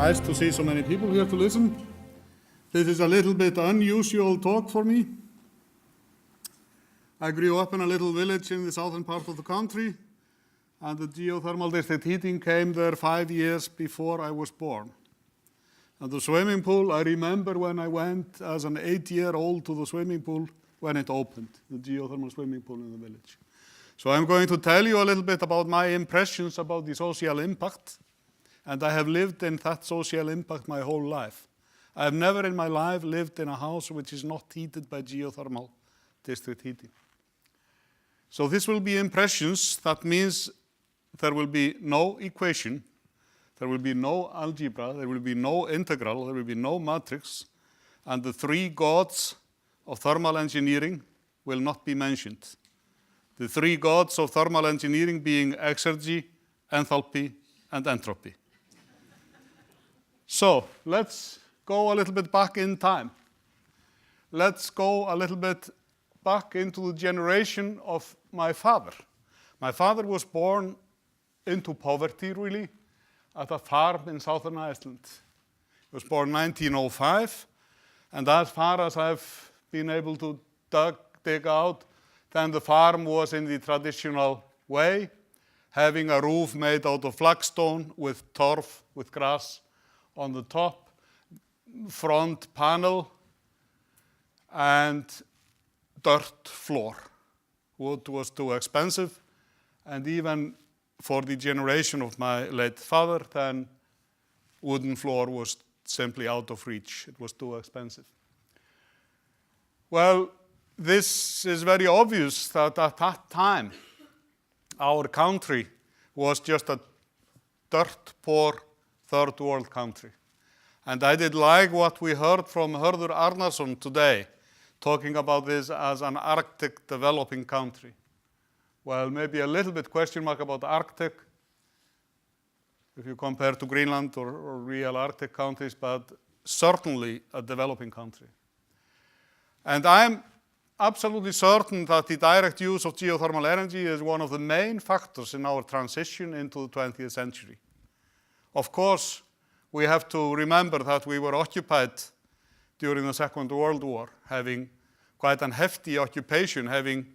Nice to see so many people here to listen. This is a little bit unusual talk for me. I grew up in a little village in the southern part of the country, and the geothermal district heating came there 5 years before I was born. And the swimming pool, I remember when I went as an 8-year-old to the swimming pool when it opened, the geothermal swimming pool in the village. So I'm going to tell you a little bit about my impressions about the social impact, and I have lived in that social impact my whole life. I have never in my life lived in a house which is not heated by geothermal district heating. So this will be impressions. That means there will be no equation, there will be no algebra, there will be no integral, there will be no matrix, and the three gods of thermal engineering will not be mentioned. The three gods of thermal engineering being exergy, enthalpy, and entropy. So let's go a little bit back in time. Let's go a little bit back into the generation of my father. My father was born into poverty, really, at a farm in southern Iceland. He was born 1905, and as far as I've been able to dig out, then the farm was in the traditional way, having a roof made out of flagstone with turf, with grass on the top, front panel, and dirt floor. Wood was too expensive, and even for the generation of my late father, then wooden floor was simply out of reach. It was too expensive. Well, this is very obvious that at that time, our country was just a dirt poor third world country. And I did like what we heard from Hörður Arnarsson today, talking about this as an Arctic developing country. Well, maybe a little bit question mark about Arctic, if you compare to Greenland or real Arctic countries, but certainly a developing country. And I'm absolutely certain that the direct use of geothermal energy is one of the main factors in our transition into the 20th century. Of course, we have to remember that we were occupied during the Second World War, having quite a hefty occupation, having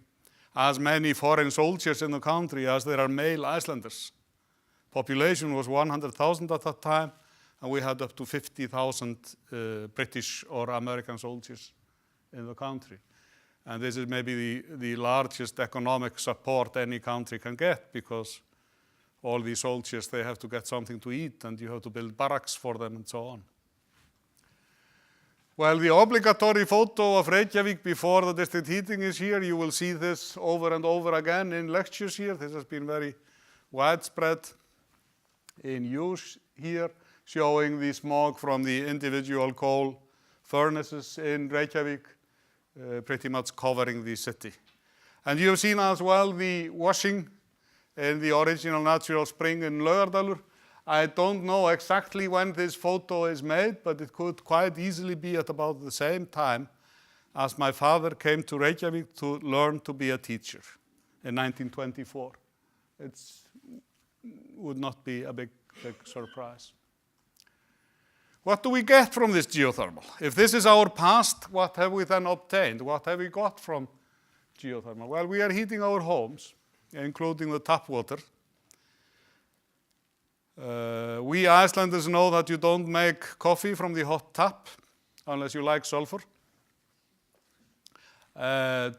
as many foreign soldiers in the country as there are male Icelanders. Population was 100,000 at that time, and we had up to 50,000 British or American soldiers in the country. And this is maybe the largest economic support any country can get, because all these soldiers, they have to get something to eat, and you have to build barracks for them and so on. Well, the obligatory photo of Reykjavik before the district heating is here. You will see this over and over again in lectures here. This has been very widespread in use here, showing the smog from the individual coal furnaces in Reykjavik, pretty much covering the city. And you have seen as well the washing in the original natural spring in Laugardalur. I don't know exactly when this photo is made, but it could quite easily be at about the same time as my father came to Reykjavik to learn to be a teacher in 1924. It would not be a big surprise. What do we get from this geothermal? If this is our past, what have we then obtained? What have we got from geothermal? Well, we are heating our homes, including the tap water. We Icelanders know that you don't make coffee from the hot tap unless you like sulfur.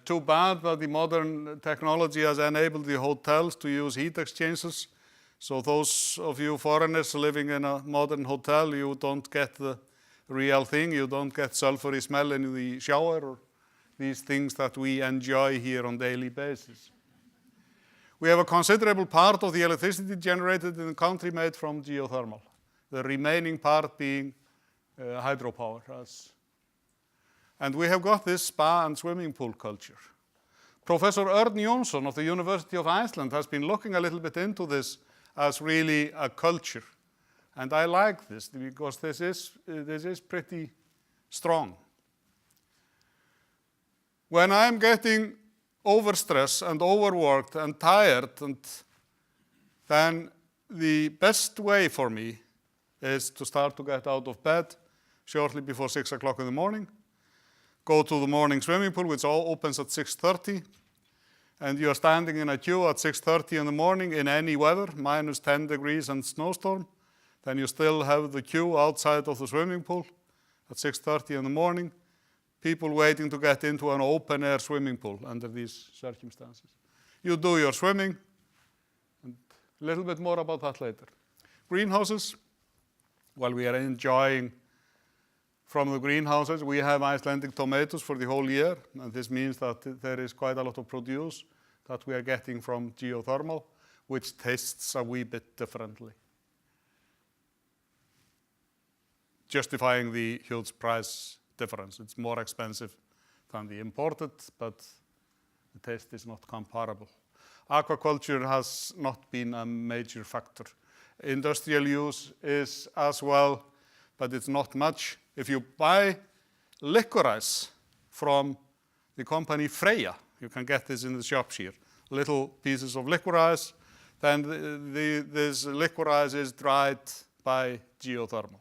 Too bad that the modern technology has enabled the hotels to use heat exchangers. So those of you foreigners living in a modern hotel, you don't get the real thing. You don't get sulfury smell in the shower or these things that we enjoy here on a daily basis. We have a considerable part of the electricity generated in the country made from geothermal, the remaining part being hydropower. And we have got this spa and swimming pool culture. Professor Örn Jónsson of the University of Iceland has been looking a little bit into this as really a culture. And I like this because this is pretty strong. When I'm getting overstressed and overworked and tired, and then the best way for me is to start to get out of bed shortly before 6 o'clock in the morning, go to the morning swimming pool, which all opens at 6:30, and you are standing in a queue at 6:30 in the morning in any weather, minus 10 degrees and snowstorm, then you still have the queue outside of the swimming pool at 6:30 in the morning, people waiting to get into an open-air swimming pool under these circumstances. You do your swimming, and a little bit more about that later. Greenhouses, well, we are enjoying from the greenhouses. We have Icelandic tomatoes for the whole year, and this means that there is quite a lot of produce that we are getting from geothermal, which tastes a wee bit differently, justifying the huge price difference. It's more expensive than the imported, but the taste is not comparable. Aquaculture has not been a major factor. Industrial use is as well, but it's not much. If you buy licorice from the company Freya, you can get this in the shops here, little pieces of licorice, then this licorice is dried by geothermal.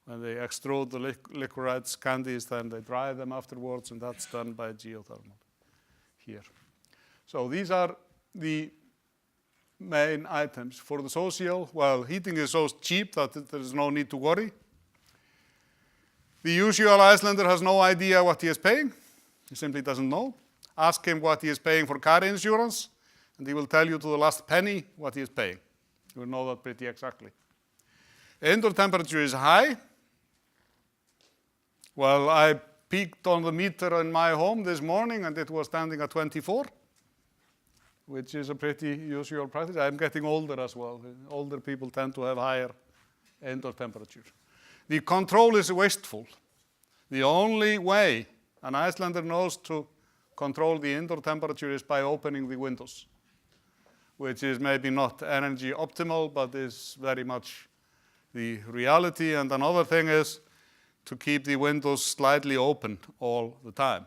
When they extrude the licorice candies, then they dry them afterwards, and that's done by geothermal here. So these are the main items. For the social, well, heating is so cheap that there is no need to worry. The usual Icelander has no idea what he is paying. He simply doesn't know. Ask him what he is paying for car insurance, and he will tell you to the last penny what he is paying. You will know that pretty exactly. Indoor temperature is high. Well, I peeked on the meter in my home this morning, and it was standing at 24, which is a pretty usual practice. I'm getting older as well. Older people tend to have higher indoor temperature. The control is wasteful. The only way an Icelander knows to control the indoor temperature is by opening the windows, which is maybe not energy optimal, but is very much the reality. And another thing is to keep the windows slightly open all the time,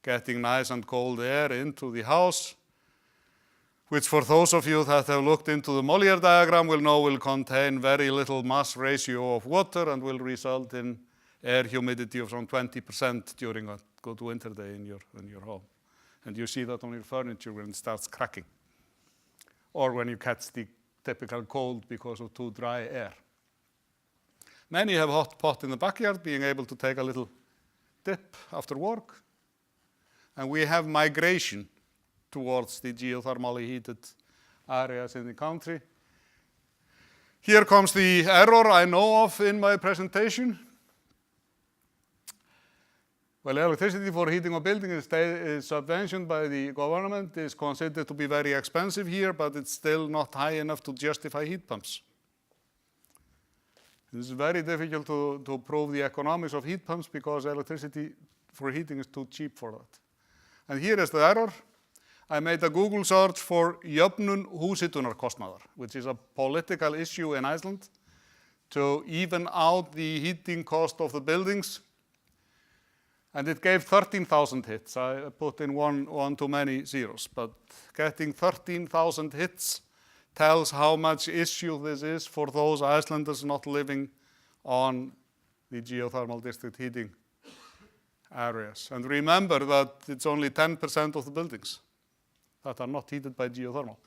getting nice and cold air into the house, which for those of you that have looked into the Molière diagram will know will contain very little mass ratio of water and will result in air humidity of around 20% during a good winter day in your home. And you see that on your furniture when it starts cracking, or when you catch the typical cold because of too dry air. Many have a hot pot in the backyard, being able to take a little dip after work. And we have migration towards the geothermally heated areas in the country. Here comes the error I know of in my presentation. Well, electricity for heating of buildings is subventioned by the government, is considered to be very expensive here, but it's still not high enough to justify heat pumps. It's very difficult to prove the economics of heat pumps because electricity for heating is too cheap for that. And here is the error. I made a Google search for jöfnun húshitunarkostnaðar, which is a political issue in Iceland to even out the heating cost of the buildings. And it gave 13,000 hits. I put in one too many zeros, but getting 13,000 hits tells how much issue this is for those Icelanders not living on the geothermal district heating areas. And remember that it's only 10% of the buildings that are not heated by geothermal.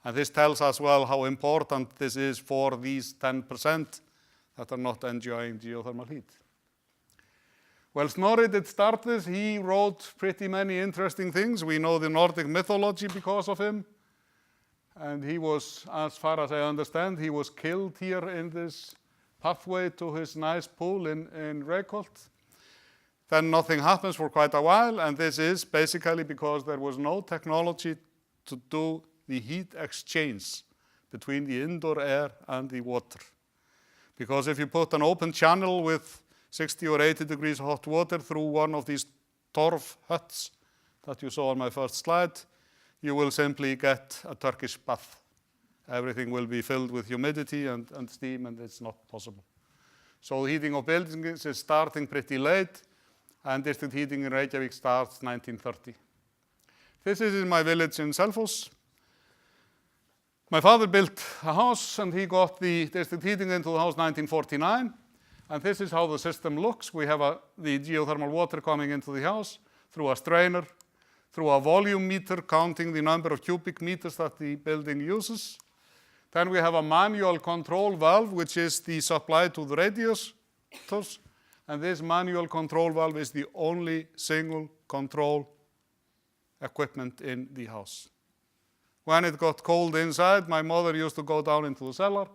And this tells us well how important this is for these 10% that are not enjoying geothermal heat. Well, Snorri did start this. He wrote pretty many interesting things. We know the Nordic mythology because of him. And he was, as far as I understand, he was killed here in this pathway to his nice pool in Reykholt. Then nothing happens for quite a while, and this is basically because there was no technology to do the heat exchange between the indoor air and the water. Because if you put an open channel with 60 or 80 degrees hot water through one of these torf huts that you saw on my first slide, you will simply get a Turkish bath. Everything will be filled with humidity and steam, and it's not possible. So the heating of buildings is starting pretty late, and district heating in Reykjavik starts 1930. This is in my village in Selfoss. My father built a house and he got the district heating into the house 1949. And this is how the system looks. We have the geothermal water coming into the house through a strainer, through a volume meter counting the number of cubic meters that the building uses. Then we have a manual control valve, which is the supply to the radiators. And this manual control valve is the only single control equipment in the house. When it got cold inside, my mother used to go down into the cellar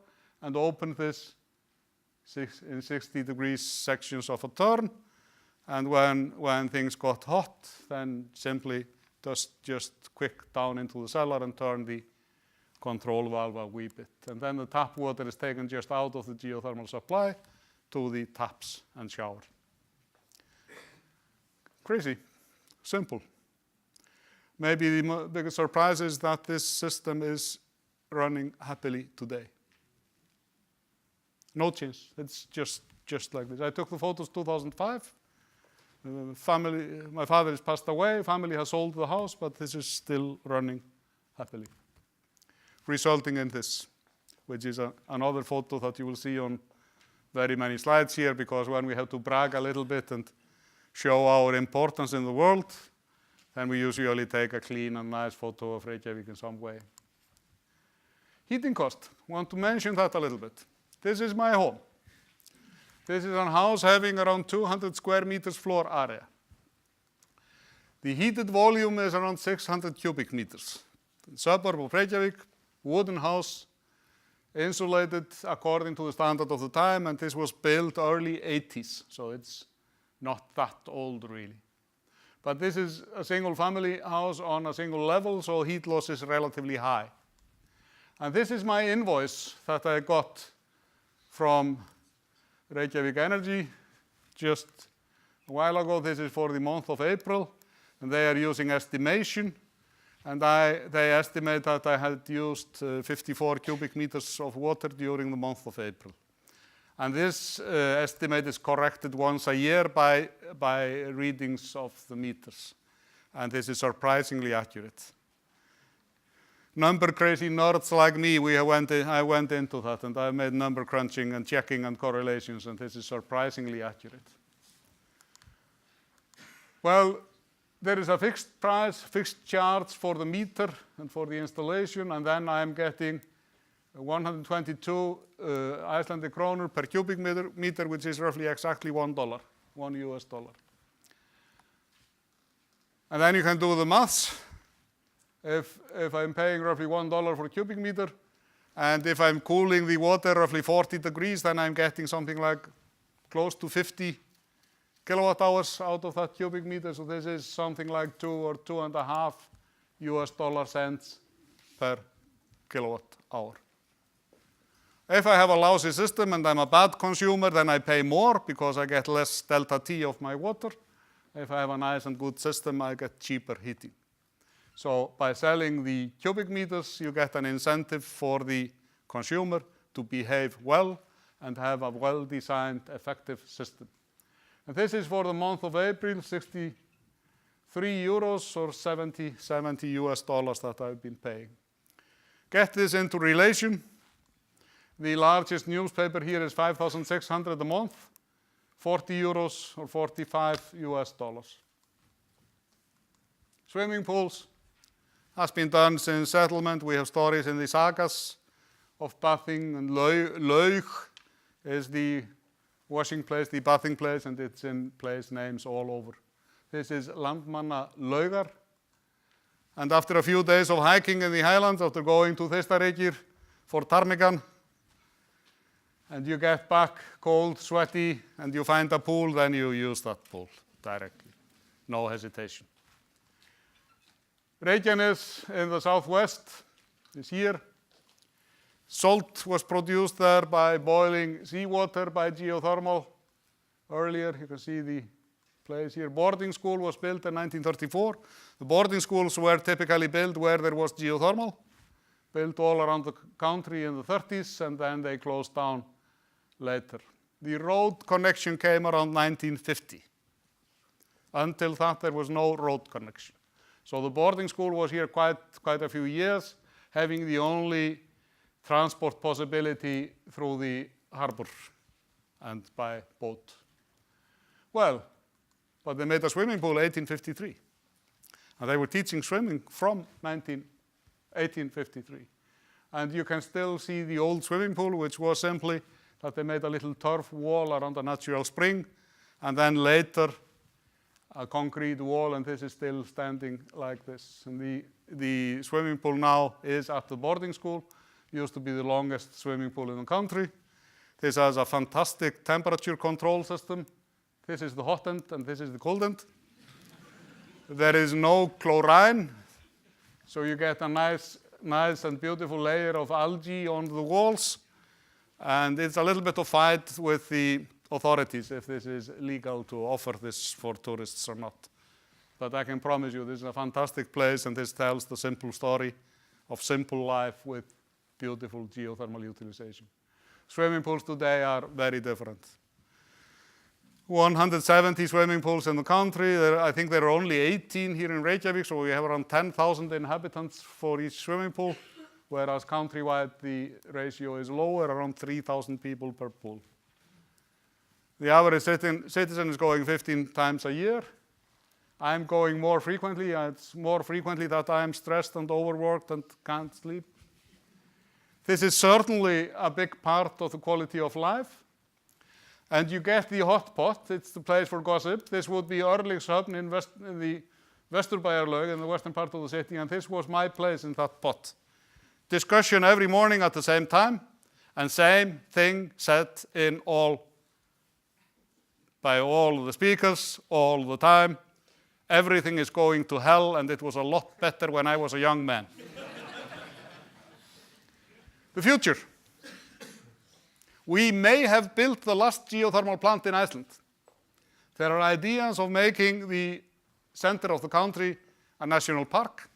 and open this in 60 degrees sections of a turn. And when things got hot, then simply just quick down into the cellar and turn the control valve a wee bit. And then the tap water is taken just out of the geothermal supply to the taps and shower. Crazy, simple. Maybe the biggest surprise is that this system is running happily today. No change, it's just like this. I took the photos 2005. My father has passed away, family has sold the house, but this is still running happily. Resulting in this, which is another photo that you will see on very many slides here, because when we have to brag a little bit and show our importance in the world, then we usually take a clean and nice photo of Reykjavík in some way. Heating cost, want to mention that a little bit. This is my home. This is a house having around 200 square meters floor area. The heated volume is around 600 cubic meters. The suburb of Reykjavík, wooden house, insulated according to the standard of the time, and this was built early 80s, so it's not that old really. But this is a single family house on a single level, so heat loss is relatively high. And this is my invoice that I got from Reykjavík Energy just a while ago. This is for the month of April, and they are using estimation. And they estimate that I had used 54 cubic meters of water during the month of April. And this estimate is corrected once a year by readings of the meters. And this is surprisingly accurate. Number crazy nerds like me, I went into that, and I made number crunching and checking and correlations, and this is surprisingly accurate. Well, there is a fixed price, fixed charge for the meter and for the installation, and then I am getting 122 Icelandic kronur per cubic meter, which is roughly exactly $1 US. And then you can do the maths. If I'm paying roughly $1 for a cubic meter, and if I'm cooling the water roughly 40 degrees, then I'm getting something like close to 50 kilowatt hours out of that cubic meter. So this is something like 2 or 2.5 US cents per kilowatt hour. If I have a lousy system and I'm a bad consumer, then I pay more because I get less delta T of my water. If I have a nice and good system, I get cheaper heating. So by selling the cubic meters, you get an incentive for the consumer to behave well and have a well-designed, effective system. And this is for the month of April, 63 euros or 70 US dollars that I've been paying. Get this into relation. The largest newspaper here is 5,600 a month, 40 euros or 45 US dollars. Swimming pools has been done since settlement. We have stories in the sagas of bathing, and Laug is the washing place, the bathing place, and it's in place names all over. This is Landmanna Laugar. And after a few days of hiking in the highlands, after going to Þeistareykir for ptarmigan, and you get back cold, sweaty, and you find a pool, then you use that pool directly. No hesitation. Reykjanes in the southwest is here. Salt was produced there by boiling seawater by geothermal. Earlier, you can see the place here. Boarding school was built in 1934. The boarding schools were typically built where there was geothermal, built all around the country in the 30s, and then they closed down later. The road connection came around 1950. Until that, there was no road connection. So the boarding school was here quite a few years, having the only transport possibility through the harbor and by boat. Well, but they made a swimming pool in 1853. And they were teaching swimming from 1853. And you can still see the old swimming pool, which was simply that they made a little turf wall around a natural spring, and then later a concrete wall, and this is still standing like this. And the swimming pool now is at the boarding school. It used to be the longest swimming pool in the country. This has a fantastic temperature control system. This is the hot end, and this is the cold end. There is no chlorine, so you get a nice and beautiful layer of algae on the walls. And it's a little bit of fight with the authorities if this is legal to offer this for tourists or not. But I can promise you this is a fantastic place, and this tells the simple story of simple life with beautiful geothermal utilization. Swimming pools today are very different. 170 swimming pools in the country. I think there are only 18 here in Reykjavik, so we have around 10,000 inhabitants for each swimming pool, whereas countrywide the ratio is lower, around 3,000 people per pool. The average citizen is going 15 times a year. I'm going more frequently. It's more frequently that I'm stressed and overworked and can't sleep. This is certainly a big part of the quality of life. And you get the hot pot. It's the place for gossip. This would be Örlygshöfn in the Vesturbæjarlaug in the western part of the city, and this was my place in that pot. Discussion every morning at the same time, and same thing said by all the speakers all the time. Everything is going to hell, and it was a lot better when I was a young man. The future. We may have built the last geothermal plant in Iceland. There are ideas of making the center of the country a national park,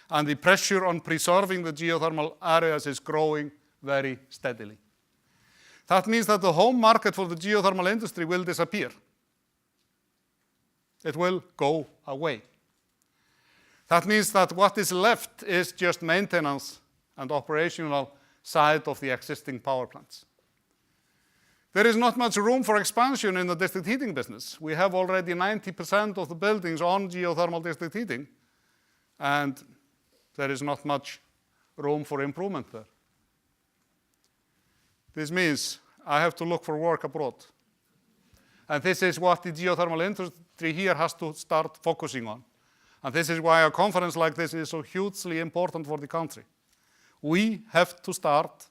and the pressure on preserving the geothermal areas is growing very steadily. That means that the home market for the geothermal industry will disappear. It will go away. That means that what is left is just maintenance and operational side of the existing power plants. There is not much room for expansion in the district heating business. We have already 90% of the buildings on geothermal district heating, and there is not much room for improvement there. This means I have to look for work abroad. And this is what the geothermal industry here has to start focusing on. And this is why a conference like this is so hugely important for the country. We have to start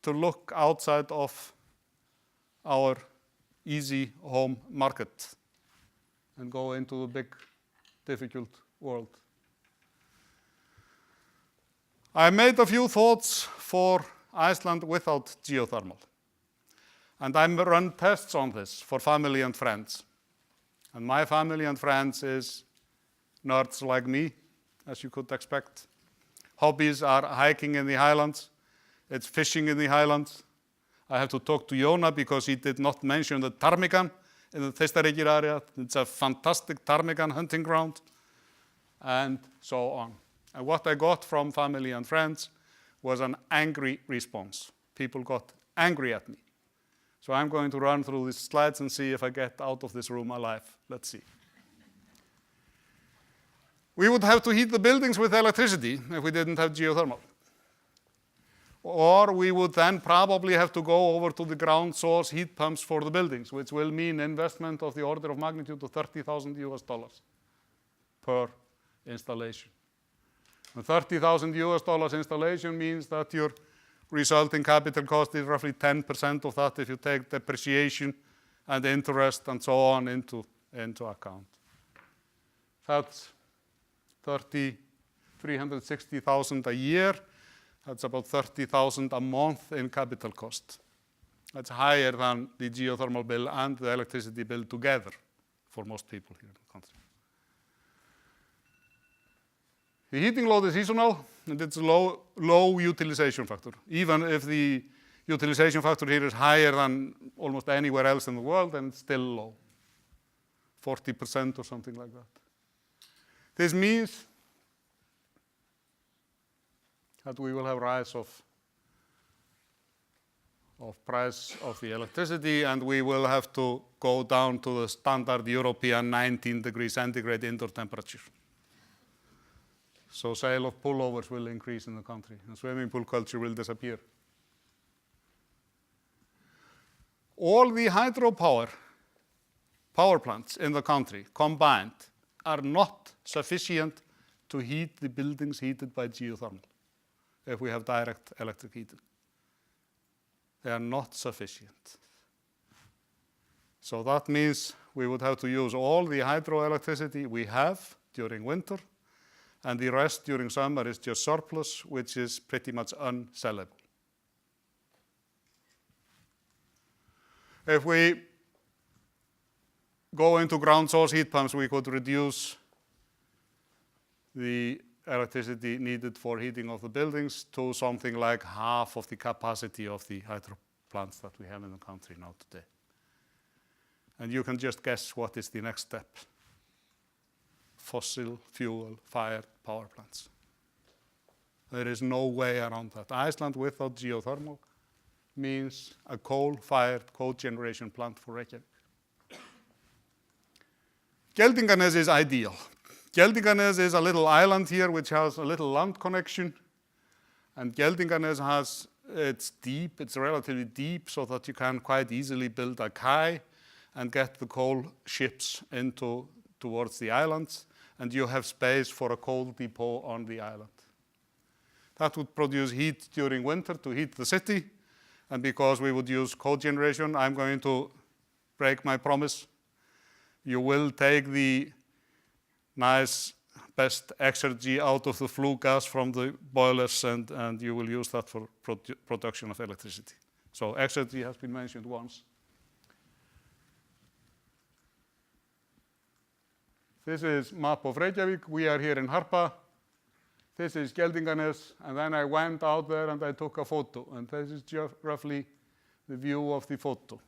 to look outside of our easy home market and go into the big, difficult world. I made a few thoughts for Iceland without geothermal. And I run tests on this for family and friends. And my family and friends is nerds like me, as you could expect. Hobbies are hiking in the highlands. It's fishing in the highlands. I have to talk to Jona because he did not mention the ptarmigan in the Þeistareykir area. It's a fantastic ptarmigan hunting ground, and so on. And what I got from family and friends was an angry response. People got angry at me. So I'm going to run through these slides and see if I get out of this room alive. Let's see. We would have to heat the buildings with electricity if we didn't have geothermal. Or we would then probably have to go over to the ground source heat pumps for the buildings, which will mean investment of the order of magnitude of $30,000 per installation. And $30,000 installation means that your resulting capital cost is roughly 10% of that if you take depreciation and interest and so on into account. That's $360,000 a year. That's about $30,000 a month in capital cost. That's higher than the geothermal bill and the electricity bill together for most people here in the country. The heating load is seasonal, and it's a low utilization factor. Even if the utilization factor here is higher than almost anywhere else in the world, then it's still low, 40% or something like that. This means that we will have rise of price of the electricity, and we will have to go down to the standard European 19 degrees centigrade indoor temperature. So sale of pullovers will increase in the country, and swimming pool culture will disappear. All the hydropower power plants in the country combined are not sufficient to heat the buildings heated by geothermal if we have direct electric heating. They are not sufficient. So that means we would have to use all the hydroelectricity we have during winter, and the rest during summer is just surplus, which is pretty much unsellable. If we go into ground source heat pumps, we could reduce the electricity needed for heating of the buildings to something like half of the capacity of the hydro plants that we have in the country now today. And you can just guess what is the next step. Fossil fuel fired power plants. There is no way around that. Iceland without geothermal means a coal-fired cogeneration plant for Reykjavik. Geldinganes is ideal. Geldinganes is a little island here which has a little land connection, and Geldinganes has, it's deep, it's relatively deep, so that you can quite easily build a quay and get the coal ships towards the islands, and you have space for a coal depot on the island. That would produce heat during winter to heat the city, and because we would use cogeneration, I'm going to break my promise. You will take the nice best exergy out of the flue gas from the boilers, and you will use that for production of electricity. So exergy has been mentioned once. This is map of Reykjavik. We are here in Harpa. This is Geldinganes, and then I went out there and I took a photo, and this is just roughly the view of the photo.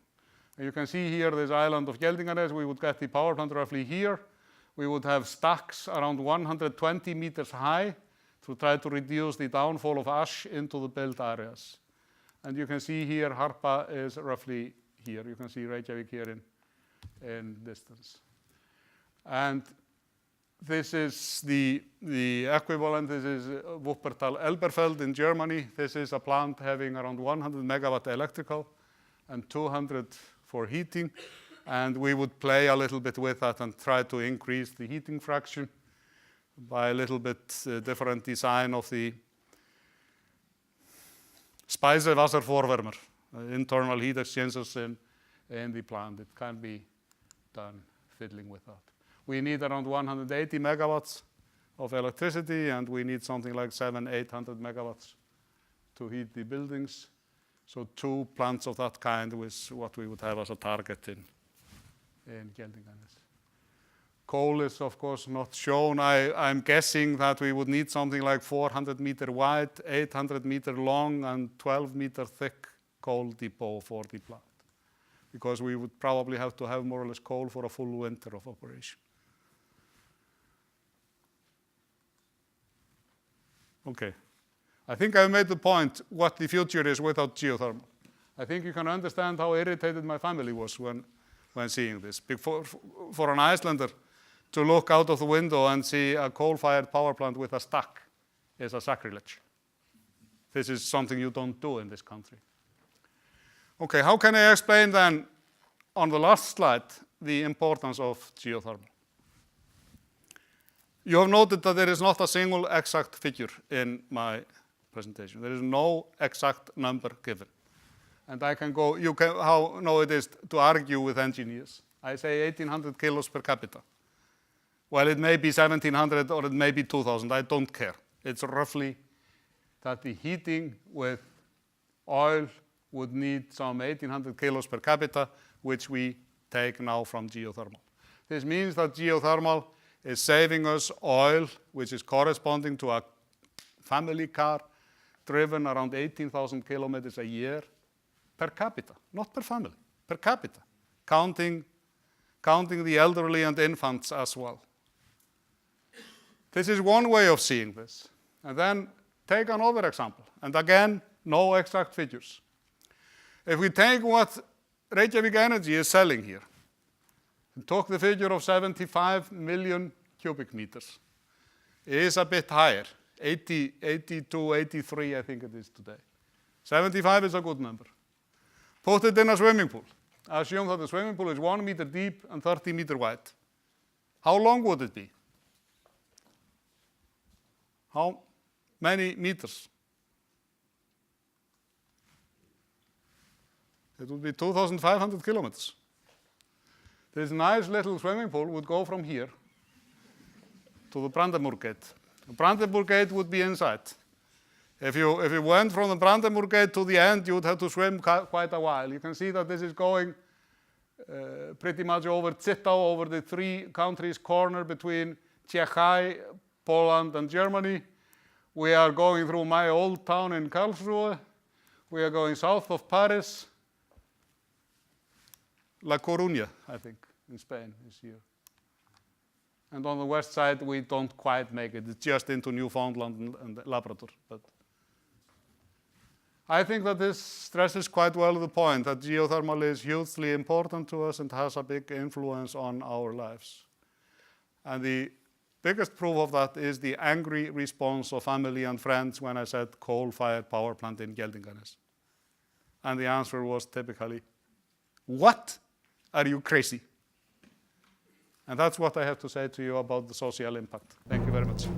And you can see here this island of Geldinganes. We would get the power plant roughly here. We would have stacks around 120 meters high to try to reduce the downfall of ash into the built areas. And you can see here Harpa is roughly here. You can see Reykjavik here in distance. And this is the equivalent. This is Wuppertal Elberfeld in Germany. This is a plant having around 100 megawatt electrical and 200 for heating. And we would play a little bit with that and try to increase the heating fraction by a little bit different design of the Speisewasservorwärmer, internal heat exchangers in the plant. It can be done fiddling with that. We need around 180 megawatts of electricity, and we need something like 700-800 megawatts to heat the buildings. So 2 plants of that kind was what we would have as a target in Geldinganes. Coal is, of course, not shown. I'm guessing that we would need something like 400 meter wide, 800 meter long, and 12 meter thick coal depot for the plant, because we would probably have to have more or less coal for a full winter of operation. Okay, I think I've made the point what the future is without geothermal. I think you can understand how irritated my family was when seeing this. For an Icelander to look out of the window and see a coal-fired power plant with a stack is a sacrilege. This is something you don't do in this country. Okay, how can I explain then, on the last slide, the importance of geothermal? You have noted that there is not a single exact figure in my presentation. There is no exact number given. And I can go, how no it is to argue with engineers. I say 1,800 kilos per capita. Well, it may be 1,700 or it may be 2,000, I don't care. It's roughly that the heating with oil would need some 1,800 kilos per capita, which we take now from geothermal. This means that geothermal is saving us oil, which is corresponding to a family car driven around 18,000 kilometers a year per capita, not per family, per capita, counting the elderly and infants as well. This is one way of seeing this. And then take another example, and again, no exact figures. If we take what Reykjavík Energy is selling here, and took the figure of 75 million cubic meters, it is a bit higher, 82, 83, I think it is today. 75 is a good number. Put it in a swimming pool. Assume that the swimming pool is 1 meter deep and 30 meter wide. How long would it be? How many meters? It would be 2,500 kilometers. This nice little swimming pool would go from here to the Brandenburg Gate. The Brandenburg Gate would be inside. If you went from the Brandenburg Gate to the end, you would have to swim quite a while. You can see that this is going pretty much over Zittau, over the three countries corner between Czechia, Poland, and Germany. We are going through my old town in Karlsruhe. We are going south of Paris. La Coruña, I think, in Spain is here. And on the west side, we don't quite make it. It's just into Newfoundland and Labrador. But I think that this stresses quite well the point that geothermal is hugely important to us and has a big influence on our lives. And the biggest proof of that is the angry response of family and friends when I said coal-fired power plant in Geldinganes. And the answer was typically, "What? Are you crazy?" And that's what I have to say to you about the social impact. Thank you very much.